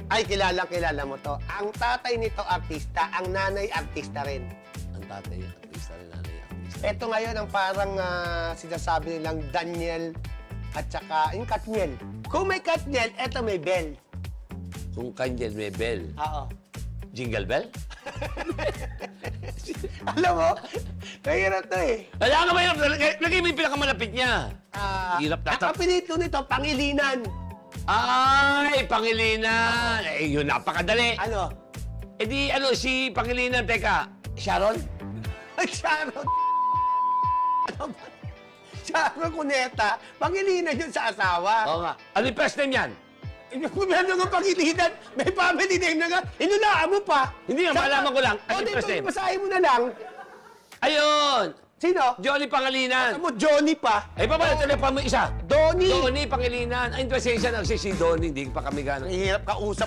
Ay, kilala mo to. Ang tatay nito artista, ang nanay artista rin. Ang tatay, artista rin, nanay, artista. Ito ngayon ang parang sinasabi nilang Daniel at saka yung Katniel. Kung may Katniel, eto may Bell. Kung Kanyel may bell. Oo. Jingle bell? Alam mo, mahirap to eh. Kaya nga ba yun? Lagay mo yung pinakamalapit niya. Hirap na. Ang apelyido nito, Pangilinan. Ay, Pangilinan! Eh, yun, napakadali. Ano? Eh di, ano, si Pangilinan, teka, Sharon? Ay, Sharon. Ano ba? Sharon Cuneta, Pangilinan yun sa asawa. Oo nga. Ano yung first name yan? Kung meron nga Pangilinan, may family name na nga, inulaan mo pa. Hindi nga, malaman ko lang. Ano O, yung dito, first name? basahin mo na lang. Ayun! Sino? Johnny Pangilinan. Ano mo, Johnny pa. Ay, pa pala, telephone mo isa. Donnie. Donnie Pangilinan. Ay, pasensya na kasi si Donnie, hindi pa kami gano'n. Mahirap kausap